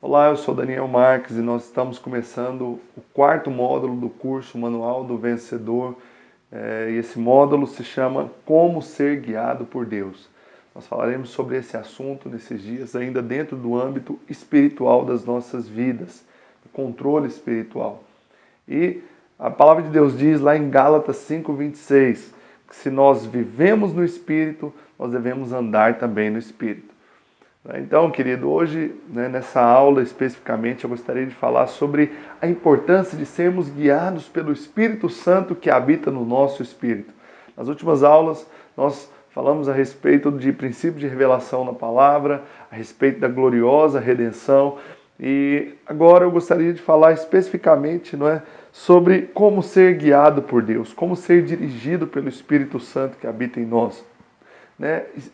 Olá, eu sou Daniel Marques e nós estamos começando o quarto módulo do curso Manual do Vencedor. E esse módulo se chama Como Ser Guiado por Deus. Nós falaremos sobre esse assunto nesses dias, ainda dentro do âmbito espiritual das nossas vidas, do controle espiritual. E a palavra de Deus diz lá em Gálatas 5:26, que se nós vivemos no Espírito, nós devemos andar também no Espírito. Então, querido, hoje, nessa aula especificamente, eu gostaria de falar sobre a importância de sermos guiados pelo Espírito Santo que habita no nosso espírito. Nas últimas aulas, nós falamos a respeito de princípio de revelação na palavra, a respeito da gloriosa redenção, e agora eu gostaria de falar especificamente, sobre como ser guiado por Deus, como ser dirigido pelo Espírito Santo que habita em nós.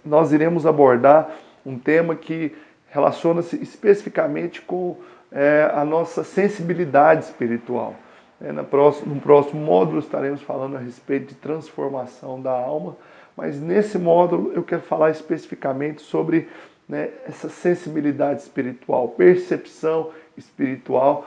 Nós iremos abordar um tema que relaciona-se especificamente com a nossa sensibilidade espiritual. No próximo módulo estaremos falando a respeito de transformação da alma, mas nesse módulo eu quero falar especificamente sobre essa sensibilidade espiritual, percepção espiritual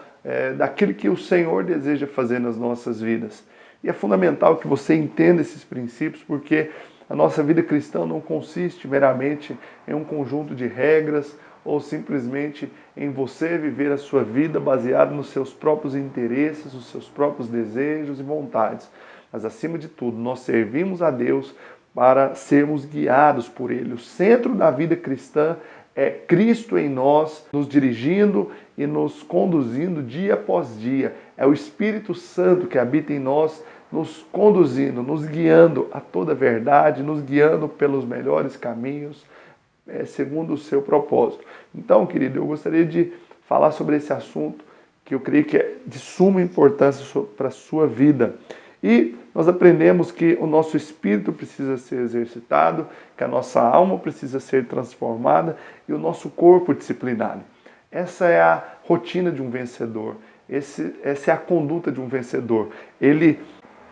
daquilo que o Senhor deseja fazer nas nossas vidas. E é fundamental que você entenda esses princípios, porque a nossa vida cristã não consiste meramente em um conjunto de regras ou simplesmente em você viver a sua vida baseado nos seus próprios interesses, nos seus próprios desejos e vontades. Mas, acima de tudo, nós servimos a Deus para sermos guiados por Ele. O centro da vida cristã é Cristo em nós, nos dirigindo e nos conduzindo dia após dia. É o Espírito Santo que habita em nós, nos conduzindo, nos guiando a toda a verdade, nos guiando pelos melhores caminhos, segundo o seu propósito. Então, querido, eu gostaria de falar sobre esse assunto que eu creio que é de suma importância para a sua vida. E nós aprendemos que o nosso espírito precisa ser exercitado, que a nossa alma precisa ser transformada e o nosso corpo disciplinado. Essa é a rotina de um vencedor. Essa é a conduta de um vencedor. Ele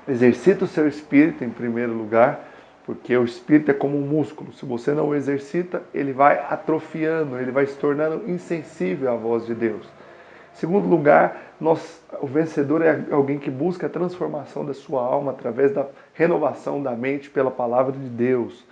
exercita o seu espírito em primeiro lugar, porque o espírito é como um músculo. Se você não o exercita, ele vai atrofiando, ele vai se tornando insensível à voz de Deus. Em segundo lugar, o vencedor é alguém que busca a transformação da sua alma através da renovação da mente pela palavra de Deus,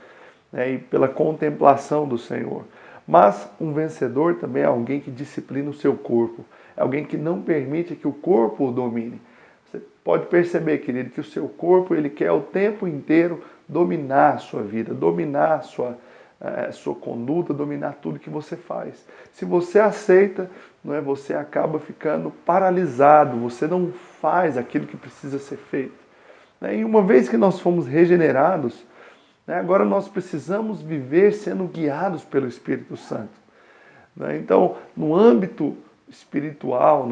e pela contemplação do Senhor. Mas um vencedor também é alguém que disciplina o seu corpo, é alguém que não permite que o corpo o domine. Você pode perceber, querido, que o seu corpo ele quer o tempo inteiro dominar a sua vida, dominar a sua conduta, dominar tudo que você faz. Se você aceita, você acaba ficando paralisado, você não faz aquilo que precisa ser feito. E uma vez que nós fomos regenerados, agora nós precisamos viver sendo guiados pelo Espírito Santo. Então, no âmbito espiritual,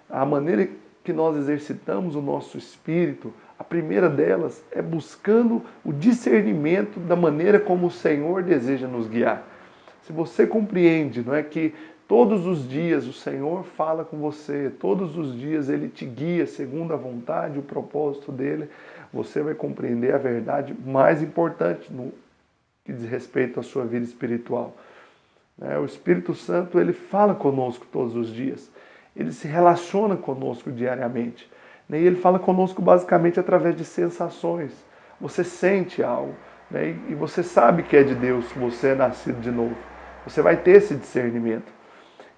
a maneira que nós exercitamos o nosso espírito, a primeira delas é buscando o discernimento da maneira como o Senhor deseja nos guiar. Se você compreende, que todos os dias o Senhor fala com você, todos os dias Ele te guia segundo a vontade e o propósito dEle, você vai compreender a verdade mais importante no que diz respeito à sua vida espiritual. O Espírito Santo, ele fala conosco todos os dias. Ele se relaciona conosco diariamente. E ele fala conosco basicamente através de sensações. Você sente algo, e você sabe que é de Deus, se você é nascido de novo. Você vai ter esse discernimento.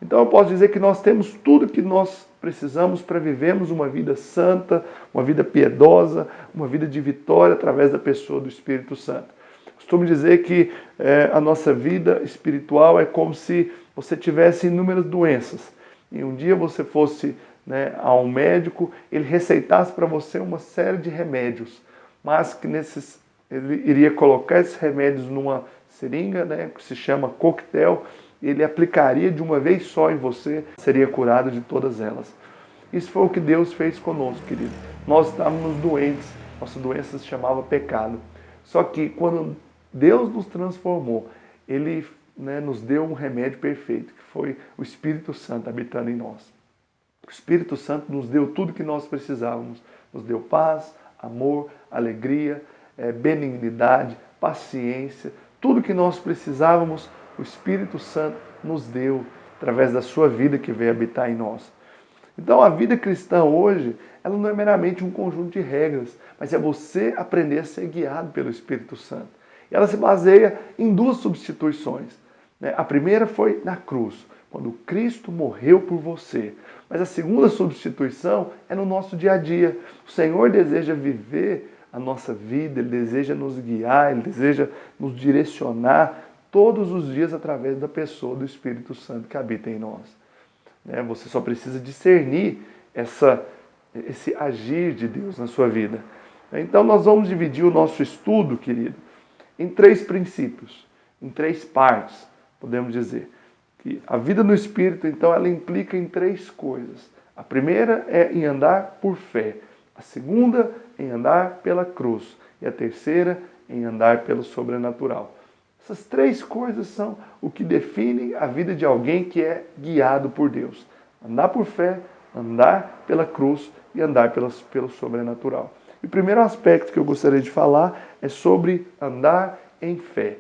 Então eu posso dizer que nós temos tudo que nós precisamos para vivermos uma vida santa, uma vida piedosa, uma vida de vitória através da pessoa do Espírito Santo. Costumo dizer que a nossa vida espiritual é como se você tivesse inúmeras doenças. E um dia você fosse a um médico, ele receitasse para você uma série de remédios, mas que ele iria colocar esses remédios numa seringa, que se chama coquetel, ele aplicaria de uma vez só em você, seria curado de todas elas. Isso foi o que Deus fez conosco, querido. Nós estávamos doentes, nossa doença se chamava pecado. Só que quando Deus nos transformou, Ele nos deu um remédio perfeito, que foi o Espírito Santo habitando em nós. O Espírito Santo nos deu tudo que nós precisávamos. Nos deu paz, amor, alegria, benignidade, paciência. Tudo que nós precisávamos, o Espírito Santo nos deu. através da sua vida que veio habitar em nós. Então a vida cristã hoje, ela não é meramente um conjunto de regras, mas é você aprender a ser guiado pelo Espírito Santo. E ela se baseia em duas substituições. A primeira foi na cruz, quando Cristo morreu por você. Mas a segunda substituição é no nosso dia a dia. O Senhor deseja viver a nossa vida, Ele deseja nos guiar, Ele deseja nos direcionar todos os dias através da pessoa do Espírito Santo que habita em nós. Você só precisa discernir esse agir de Deus na sua vida. Então nós vamos dividir o nosso estudo, querido, em 3 princípios, em 3 partes, podemos dizer. Que a vida no Espírito, então, ela implica em 3 coisas. A primeira é em andar por fé. A segunda, em andar pela cruz. E a terceira, em andar pelo sobrenatural. Essas 3 coisas são o que definem a vida de alguém que é guiado por Deus. Andar por fé, andar pela cruz e andar pelo sobrenatural. E o primeiro aspecto que eu gostaria de falar é sobre andar em fé.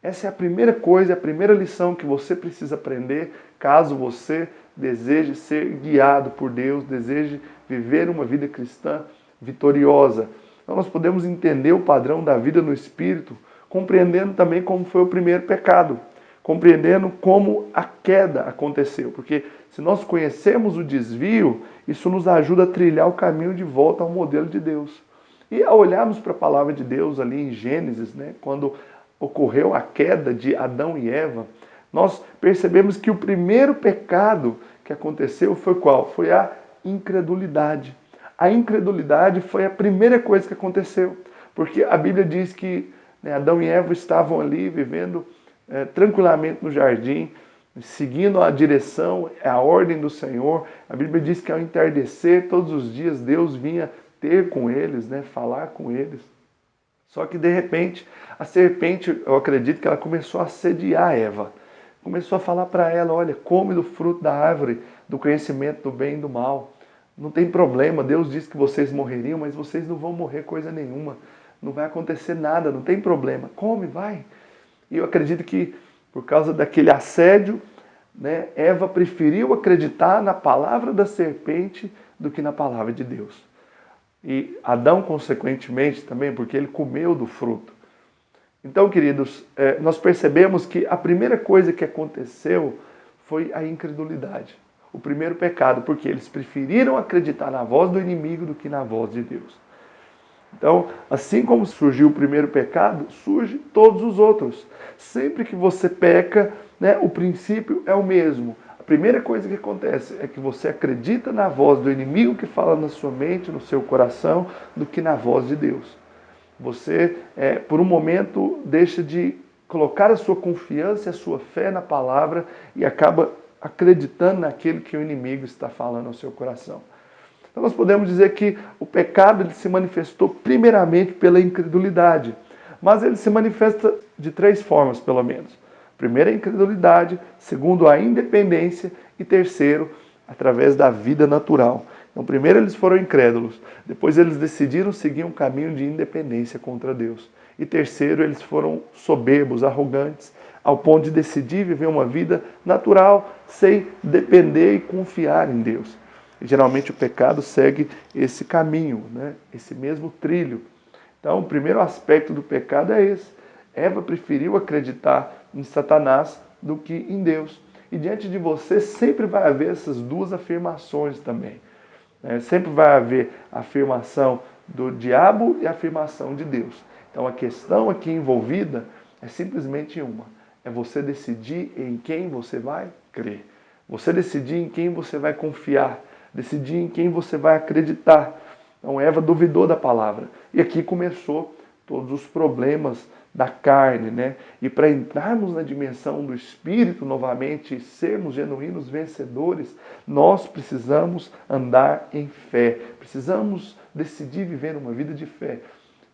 Essa é a primeira coisa, a primeira lição que você precisa aprender caso você deseje ser guiado por Deus, deseje viver uma vida cristã vitoriosa. Então nós podemos entender o padrão da vida no Espírito, compreendendo também como foi o primeiro pecado, compreendendo como a queda aconteceu. Porque se nós conhecemos o desvio, isso nos ajuda a trilhar o caminho de volta ao modelo de Deus. E ao olharmos para a palavra de Deus ali em Gênesis, quando ocorreu a queda de Adão e Eva, nós percebemos que o primeiro pecado que aconteceu foi qual? Foi a incredulidade. A incredulidade foi a primeira coisa que aconteceu, porque a Bíblia diz que Adão e Eva estavam ali vivendo tranquilamente no jardim, seguindo a direção, a ordem do Senhor. A Bíblia diz que ao entardecer, todos os dias, Deus vinha ter com eles, falar com eles. Só que de repente, a serpente, eu acredito que ela começou a assediar Eva. Começou a falar para ela, olha, come do fruto da árvore, do conhecimento do bem e do mal. Não tem problema, Deus disse que vocês morreriam, mas vocês não vão morrer coisa nenhuma. Não vai acontecer nada, não tem problema. Come, vai. E eu acredito que por causa daquele assédio, Eva preferiu acreditar na palavra da serpente do que na palavra de Deus. E Adão, consequentemente, também, porque ele comeu do fruto. Então, queridos, nós percebemos que a primeira coisa que aconteceu foi a incredulidade. O primeiro pecado, porque eles preferiram acreditar na voz do inimigo do que na voz de Deus. Então, assim como surgiu o primeiro pecado, surgem todos os outros. Sempre que você peca, o princípio é o mesmo. A primeira coisa que acontece é que você acredita na voz do inimigo que fala na sua mente, no seu coração, do que na voz de Deus. Você, por um momento, deixa de colocar a sua confiança e a sua fé na palavra e acaba acreditando naquilo que o inimigo está falando ao seu coração. Então nós podemos dizer que o pecado ele se manifestou primeiramente pela incredulidade, mas ele se manifesta de 3 formas, pelo menos. Primeiro, a incredulidade. Segundo, a independência. E terceiro, através da vida natural. Então, primeiro eles foram incrédulos. Depois eles decidiram seguir um caminho de independência contra Deus. E terceiro, eles foram soberbos, arrogantes, ao ponto de decidir viver uma vida natural, sem depender e confiar em Deus. E, geralmente o pecado segue esse caminho, esse mesmo trilho. Então, o primeiro aspecto do pecado é esse. Eva preferiu acreditar em Satanás do que em Deus. E diante de você sempre vai haver essas 2 afirmações também. Sempre vai haver a afirmação do diabo e a afirmação de Deus. Então a questão aqui envolvida é simplesmente uma. É você decidir em quem você vai crer. Você decidir em quem você vai confiar. Decidir em quem você vai acreditar. Então Eva duvidou da palavra. E aqui começou todos os problemas da carne, E para entrarmos na dimensão do Espírito novamente e sermos genuínos vencedores, nós precisamos andar em fé. Precisamos decidir viver uma vida de fé.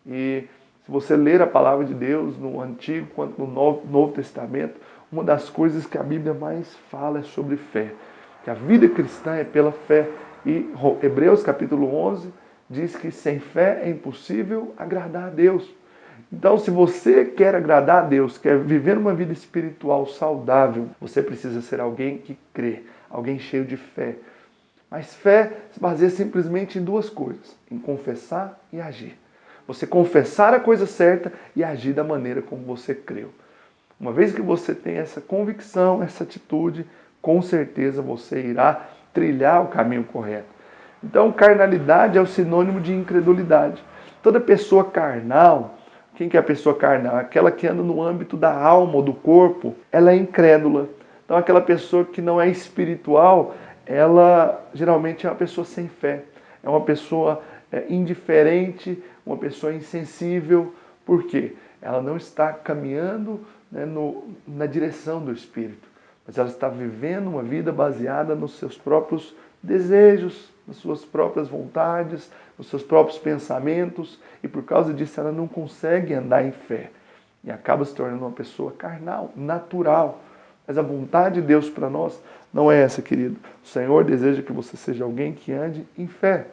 E se você ler a palavra de Deus no Antigo quanto no Novo Testamento, uma das coisas que a Bíblia mais fala é sobre fé. Que a vida cristã é pela fé. E Hebreus capítulo 11 diz que sem fé é impossível agradar a Deus. Então, se você quer agradar a Deus, quer viver uma vida espiritual saudável, você precisa ser alguém que crê, alguém cheio de fé. Mas fé se baseia simplesmente em duas coisas, em confessar e agir. Você confessar a coisa certa e agir da maneira como você creu. Uma vez que você tem essa convicção, essa atitude, com certeza você irá trilhar o caminho correto. Então, carnalidade é o sinônimo de incredulidade. Toda pessoa carnal, quem que é a pessoa carnal? Aquela que anda no âmbito da alma ou do corpo, ela é incrédula. Então, aquela pessoa que não é espiritual, ela geralmente é uma pessoa sem fé. É uma pessoa indiferente, uma pessoa insensível. Por quê? Ela não está caminhando, né, na direção do Espírito, mas ela está vivendo uma vida baseada nos seus próprios desejos, nas suas próprias vontades, nos seus próprios pensamentos, e por causa disso ela não consegue andar em fé e acaba se tornando uma pessoa carnal, natural. Mas a vontade de Deus para nós não é essa, querido. O Senhor deseja que você seja alguém que ande em fé.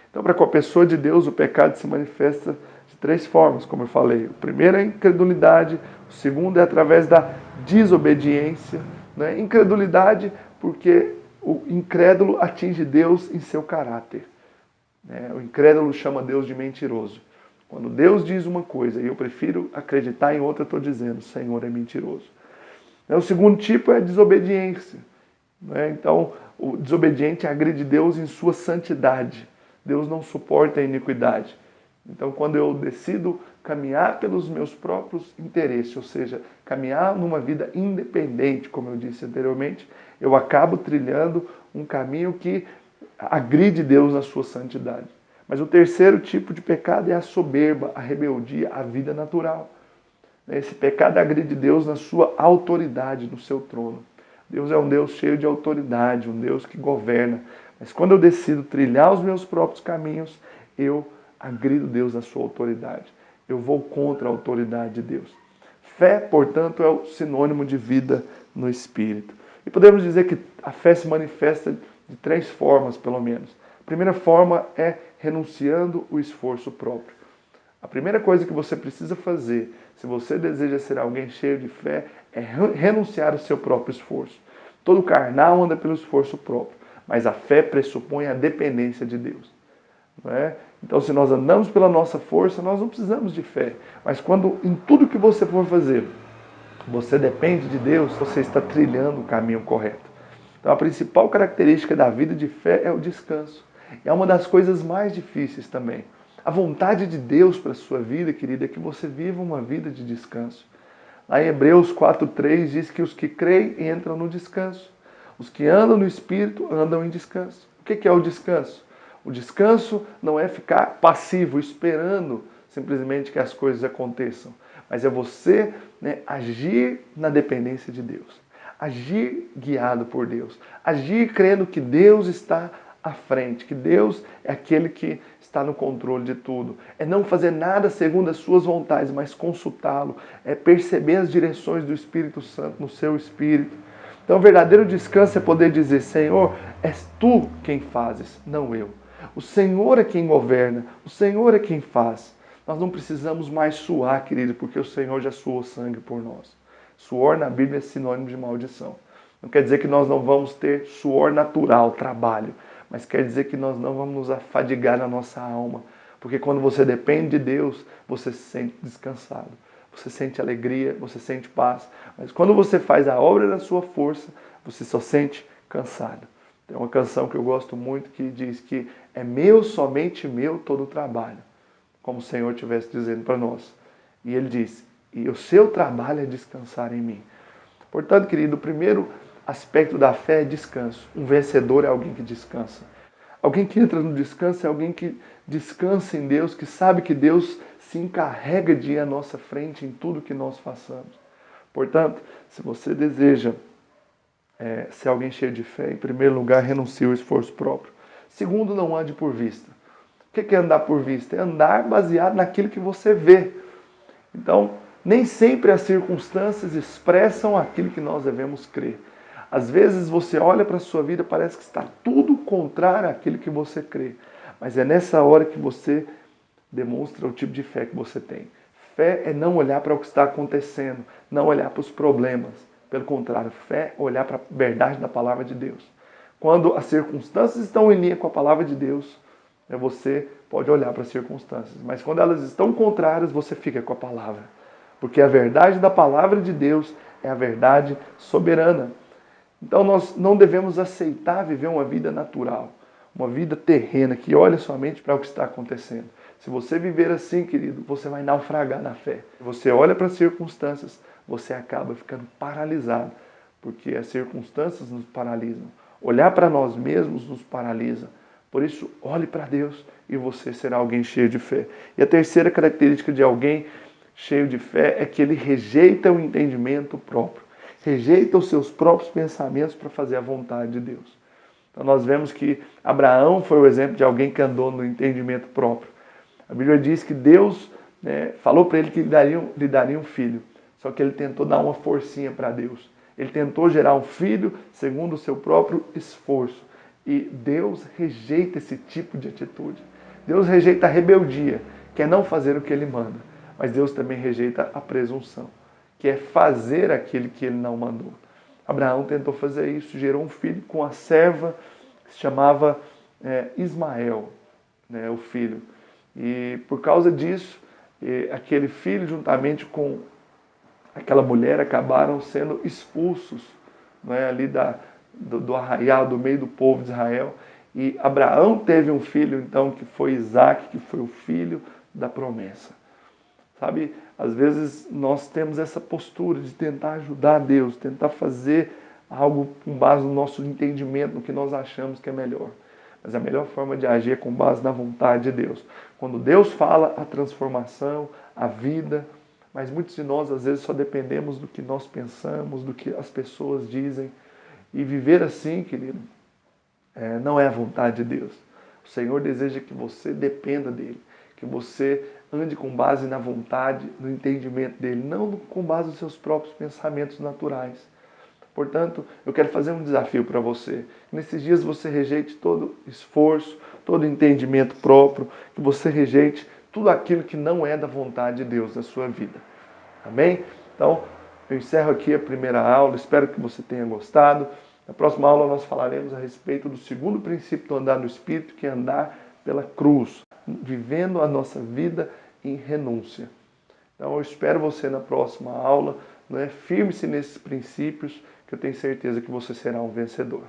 Então, para com a pessoa de Deus, o pecado se manifesta de três formas, como eu falei. O primeiro é a incredulidade, o segundo é através da desobediência. Né? Incredulidade porque o incrédulo atinge Deus em seu caráter. Né? O incrédulo chama Deus de mentiroso. Quando Deus diz uma coisa e eu prefiro acreditar em outra, eu estou dizendo, o Senhor é mentiroso. O segundo tipo é a desobediência. Então, o desobediente agride Deus em sua santidade. Deus não suporta a iniquidade. Então, quando eu decido caminhar pelos meus próprios interesses, ou seja, caminhar numa vida independente, como eu disse anteriormente, eu acabo trilhando um caminho que agride Deus na sua santidade. Mas o terceiro tipo de pecado é a soberba, a rebeldia, a vida natural. Esse pecado agride Deus na sua autoridade, no seu trono. Deus é um Deus cheio de autoridade, um Deus que governa. Mas quando eu decido trilhar os meus próprios caminhos, eu agrido Deus na sua autoridade. Eu vou contra a autoridade de Deus. Fé, portanto, é o sinônimo de vida no Espírito. E podemos dizer que a fé se manifesta de três formas, pelo menos. A primeira forma é renunciando o esforço próprio. A primeira coisa que você precisa fazer, se você deseja ser alguém cheio de fé, é renunciar ao seu próprio esforço. Todo carnal anda pelo esforço próprio, mas a fé pressupõe a dependência de Deus. Não é? Então, se nós andamos pela nossa força, nós não precisamos de fé. Mas quando em tudo que você for fazer, você depende de Deus, você está trilhando o caminho correto. Então, a principal característica da vida de fé é o descanso. E é uma das coisas mais difíceis também. A vontade de Deus para a sua vida, querida, é que você viva uma vida de descanso. Lá em Hebreus 4,3 diz que os que creem entram no descanso. Os que andam no Espírito andam em descanso. O que é o descanso? O descanso não é ficar passivo, esperando simplesmente que as coisas aconteçam. Mas é você, agir na dependência de Deus. Agir guiado por Deus. Agir crendo que Deus está à frente, que Deus é aquele que está no controle de tudo. É não fazer nada segundo as suas vontades, mas consultá-lo. É perceber as direções do Espírito Santo no seu espírito. Então, o verdadeiro descanso é poder dizer, Senhor, és tu quem fazes, não eu. O Senhor é quem governa, o Senhor é quem faz. Nós não precisamos mais suar, querido, porque o Senhor já suou sangue por nós. Suor na Bíblia é sinônimo de maldição. Não quer dizer que nós não vamos ter suor natural, trabalho, mas quer dizer que nós não vamos nos afadigar na nossa alma. Porque quando você depende de Deus, você se sente descansado. Você sente alegria, você sente paz. Mas quando você faz a obra da sua força, você só sente cansado. Tem uma canção que eu gosto muito que diz que é meu, somente meu, todo o trabalho. Como o Senhor estivesse dizendo para nós. E ele diz, e o seu trabalho é descansar em mim. Portanto, querido, o primeiro aspecto da fé é descanso. Um vencedor é alguém que descansa. Alguém que entra no descanso é alguém que descansa em Deus, que sabe que Deus se encarrega de ir à nossa frente em tudo que nós façamos. Portanto, se você deseja ser alguém cheio de fé, em primeiro lugar, renuncie ao esforço próprio. Segundo, não ande por vista. O que é andar por vista? É andar baseado naquilo que você vê. Então, nem sempre as circunstâncias expressam aquilo que nós devemos crer. Às vezes você olha para a sua vida e parece que está tudo contrário àquilo que você crê. Mas é nessa hora que você demonstra o tipo de fé que você tem. Fé é não olhar para o que está acontecendo, não olhar para os problemas. Pelo contrário, fé é olhar para a verdade da palavra de Deus. Quando as circunstâncias estão em linha com a palavra de Deus, você pode olhar para as circunstâncias. Mas quando elas estão contrárias, você fica com a palavra. Porque a verdade da palavra de Deus é a verdade soberana. Então nós não devemos aceitar viver uma vida natural, uma vida terrena, que olha somente para o que está acontecendo. Se você viver assim, querido, você vai naufragar na fé. Se você olha para as circunstâncias, você acaba ficando paralisado, porque as circunstâncias nos paralisam. Olhar para nós mesmos nos paralisa. Por isso, olhe para Deus e você será alguém cheio de fé. E a terceira característica de alguém cheio de fé é que ele rejeita o entendimento próprio. Rejeita os seus próprios pensamentos para fazer a vontade de Deus. Então nós vemos que Abraão foi o exemplo de alguém que andou no entendimento próprio. A Bíblia diz que Deus falou para ele que lhe daria um filho. Só que ele tentou dar uma forcinha para Deus. Ele tentou gerar um filho segundo o seu próprio esforço. E Deus rejeita esse tipo de atitude. Deus rejeita a rebeldia, que é não fazer o que ele manda. Mas Deus também rejeita a presunção, que é fazer aquilo que ele não mandou. Abraão tentou fazer isso, gerou um filho com a serva que se chamava Ismael, o filho. E por causa disso, aquele filho juntamente com aquela mulher acabaram sendo expulsos ali do arraial, do meio do povo de Israel. E Abraão teve um filho, então, que foi Isaque, que foi o filho da promessa. Sabe, às vezes nós temos essa postura de tentar ajudar Deus, tentar fazer algo com base no nosso entendimento, no que nós achamos que é melhor. Mas a melhor forma de agir é com base na vontade de Deus. Quando Deus fala, a transformação, a vida, mas muitos de nós às vezes só dependemos do que nós pensamos, do que as pessoas dizem. E viver assim, querido, não é a vontade de Deus. O Senhor deseja que você dependa dEle, que você ande com base na vontade, no entendimento dEle, não com base nos seus próprios pensamentos naturais. Portanto, eu quero fazer um desafio para você. Nesses dias você rejeite todo esforço, todo entendimento próprio, que você rejeite tudo aquilo que não é da vontade de Deus na sua vida. Amém? Então, eu encerro aqui a primeira aula, espero que você tenha gostado. Na próxima aula nós falaremos a respeito do segundo princípio do andar no Espírito, que é andar pela cruz, vivendo a nossa vida em renúncia. Então eu espero você na próxima aula. Firme-se nesses princípios, que eu tenho certeza que você será um vencedor.